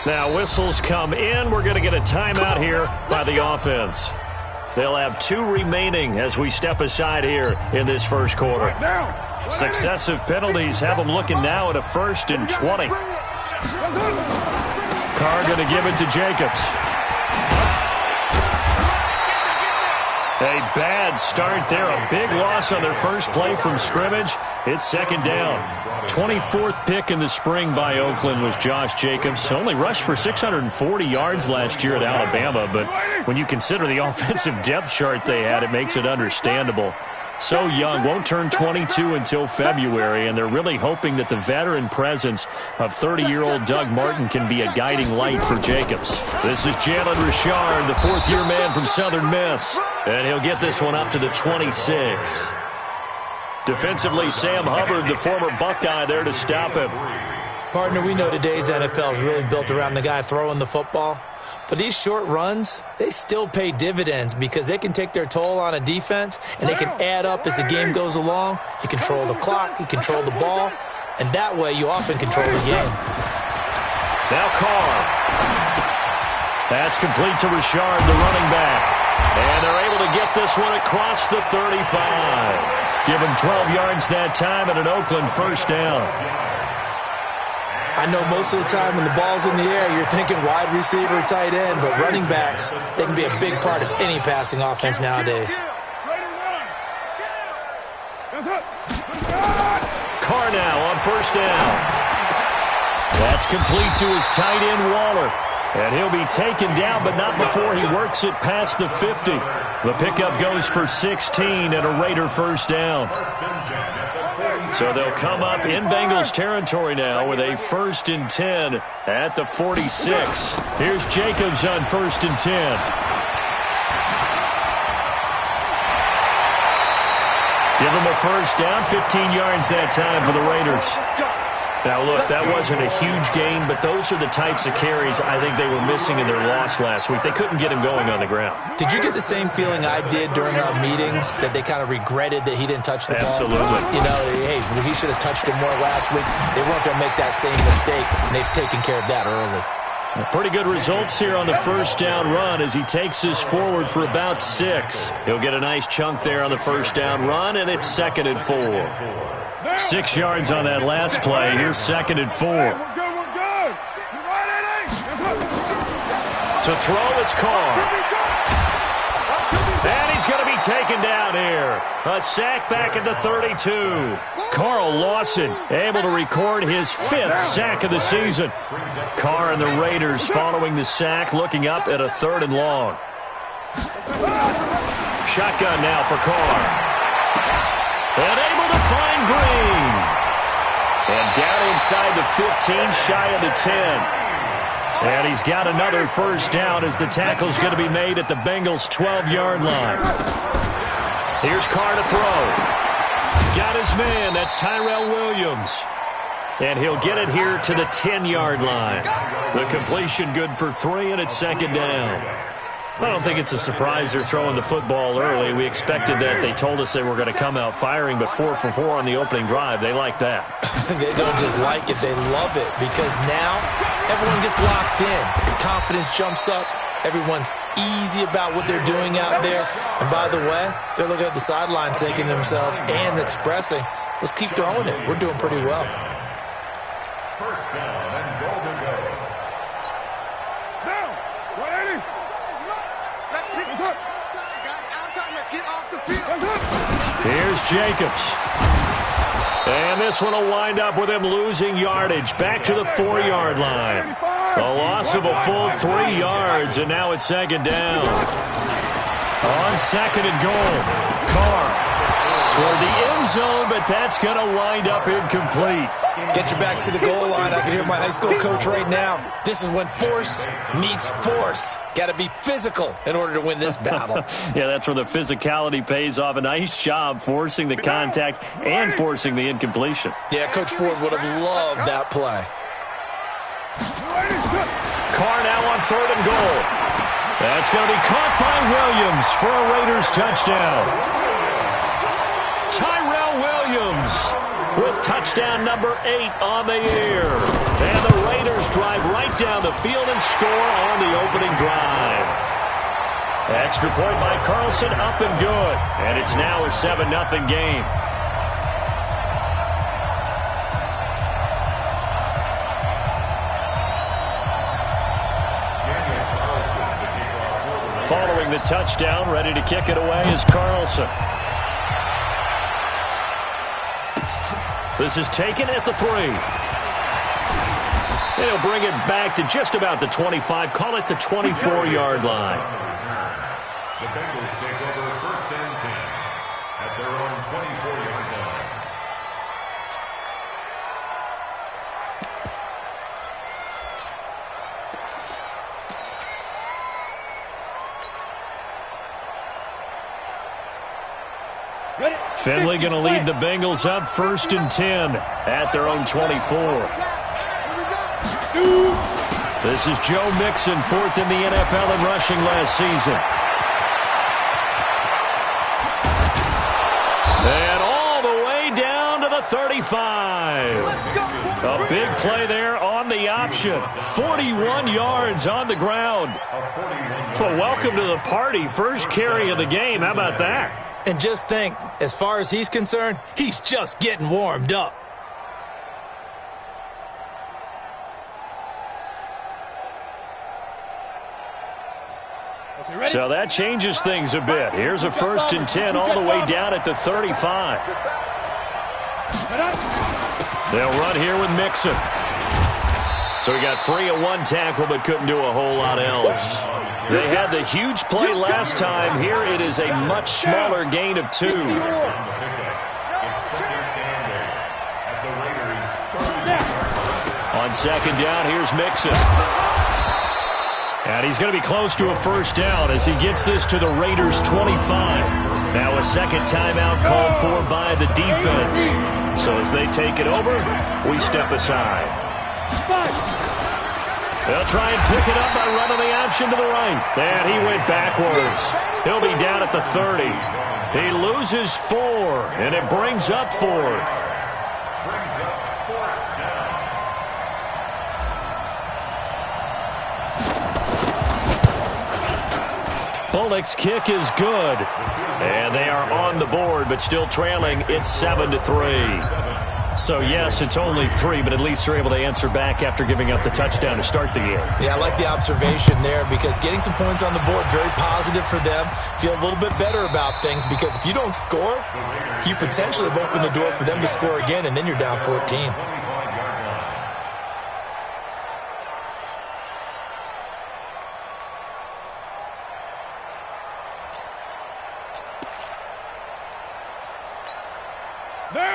Now whistles come in. We're going to get a timeout here by the offense. They'll have 2 remaining as we step aside here in this first quarter. Successive penalties have them looking now at a 1st and 20. Carr going to give it to Jacobs. A bad start there. A big loss on their first play from scrimmage. It's 2nd down. 24th pick in the spring by Oakland was Josh Jacobs. Only rushed for 640 yards last year at Alabama, but when you consider the offensive depth chart they had, it makes it understandable. So young, won't turn 22 until February, and they're really hoping that the veteran presence of 30-year-old Doug Martin can be a guiding light for Jacobs. This is Jalen Richard, the 4th-year man from Southern Miss, and he'll get this one up to the 26. Defensively, Sam Hubbard, the former Buckeye, there to stop him. Partner, we know today's NFL is really built around the guy throwing the football. But these short runs, they still pay dividends because they can take their toll on a defense, and they can add up as the game goes along. You control the clock, you control the ball, and that way you often control the game. Now Carr. That's complete to Richard, the running back. And they're able to get this one across the 35. Give him 12 yards that time and an Oakland 1st down. I know most of the time when the ball's in the air, you're thinking wide receiver, tight end, but running backs, they can be a big part of any passing offense nowadays. Carr now on 1st down. That's complete to his tight end, Waller. And he'll be taken down, but not before he works it past the 50. The pickup goes for 16 and a Raider 1st down. So they'll come up in Bengals territory now with a 1st and 10 at the 46. Here's Jacobs on 1st and 10. Give him a 1st down, 15 yards that time for the Raiders. Now, look, that wasn't a huge gain, but those are the types of carries I think they were missing in their loss last week. They couldn't get him going on the ground. Did you get the same feeling I did during our meetings, that they kind of regretted that he didn't touch the ball? Absolutely. You know, hey, he should have touched it more last week. They weren't going to make that same mistake, and they've taken care of that early. Pretty good results here on the 1st down run as he takes this forward for about 6. He'll get a nice chunk there on the 1st down run, and it's 2nd and 4. 6 yards on that last play. Here's 2nd and 4. To throw, it's Carr. And he's going to be taken down here. A sack back at the 32. Carl Lawson able to record his 5th sack of the season. Carr and the Raiders following the sack, looking up at a 3rd and long. Shotgun now for Carr. And able to find Green. And down inside the 15, shy of the 10. And he's got another 1st down as the tackle's going to be made at the Bengals' 12-yard line. Here's Carr to throw. Got his man. That's Tyrell Williams. And he'll get it here to the 10-yard line. The completion good for 3, and it's 2nd down. I don't think it's a surprise they're throwing the football early. We expected that. They told us they were going to come out firing, but 4 for 4 on the opening drive. They like that. They don't just like it. They love it because now everyone gets locked in. Confidence jumps up. Everyone's easy about what they're doing out there. And by the way, they're looking at the sideline thinking to themselves and expressing, let's keep throwing it. We're doing pretty well. 1st down and goal to go. Now, 180. Let's pick it up. Guys, our time. Let's get off the field. Here's Jacobs. And this one will wind up with him losing yardage back to the 4-yard line. A loss of a full 3 yards, and now it's 2nd down. On 2nd and goal, Carr toward the end zone, but that's going to wind up incomplete. Get your backs to the goal line. I can hear my high school coach right now. This is when force meets force. Got to be physical in order to win this battle. Yeah, that's where the physicality pays off. A nice job forcing the contact and forcing the incompletion. Yeah, Coach Ford would have loved that play. Carr now on 3rd and goal. That's going to be caught by Williams for a Raiders touchdown. Tyrell Williams with touchdown number 8 on the year. And the Raiders drive right down the field and score on the opening drive. Extra point by Carlson, up and good. And it's now a 7-0 game. Following the touchdown, ready to kick it away is Carlson. This is taken at the 3. They'll bring it back to just about the 25. Call it the 24-yard line. The Bengals take over 1st and 10 at their own 24-yard line. Finley going to lead the Bengals up 1st and 10 at their own 24. This is Joe Mixon, 4th in the NFL in rushing last season. And all the way down to the 35. A big play there on the option. 41 yards on the ground. Well, welcome to the party. First carry of the game. How about that? And just think, as far as he's concerned, he's just getting warmed up. So that changes things a bit. Here's a 1st and 10 all the way down at the 35. They'll run here with Mixon. So he got free of 1 tackle but couldn't do a whole lot else. They had the huge play last time. Here it is a much smaller gain of 2. On 2nd down, here's Mixon. And he's going to be close to a 1st down as he gets this to the Raiders' 25. Now a 2nd timeout called for by the defense. So as they take it over, we step aside. They'll try and pick it up by running the option to the right. And he went backwards. He'll be down at the 30. He loses 4, and it brings up 4th. Bullock's kick is good. And they are on the board, but still trailing. It's 7-3. So, yes, it's only 3, but at least they're able to answer back after giving up the touchdown to start the game. Yeah, I like the observation there because getting some points on the board, very positive for them. Feel a little bit better about things because if you don't score, you potentially have opened the door for them to score again, and then you're down 14.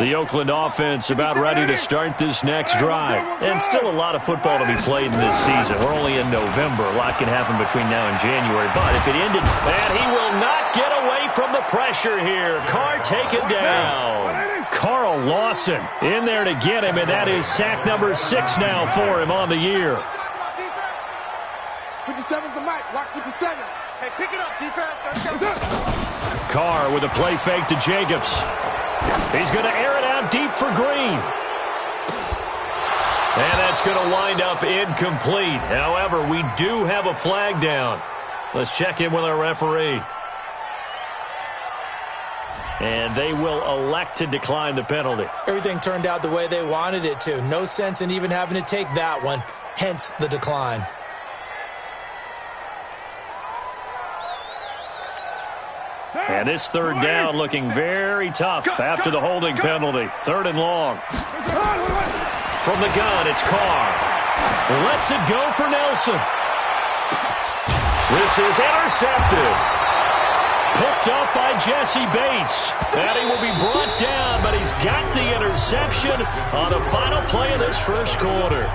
The Oakland offense about ready to start this next drive. And still a lot of football to be played in this season. We're only in November. A lot can happen between now and January. But if it ended, and he will not get away from the pressure here. Carr taken down. Carl Lawson in there to get him, and that is sack number 6 now for him on the year. 57's the mic. Watch 57. Hey, pick it up, defense. Let's go. Carr with a play fake to Jacobs. He's going to air it out deep for Green. And that's going to wind up incomplete. However, we do have a flag down. Let's check in with our referee. And they will elect to decline the penalty. Everything turned out the way they wanted it to. No sense in even having to take that one. Hence the decline. And this 3rd down looking very tough after the holding penalty. 3rd and long. From the gun, it's Carr. Lets it go for Nelson. This is intercepted. Picked up by Jesse Bates. And he will be brought down, but he's got the interception on the final play of this 1st quarter.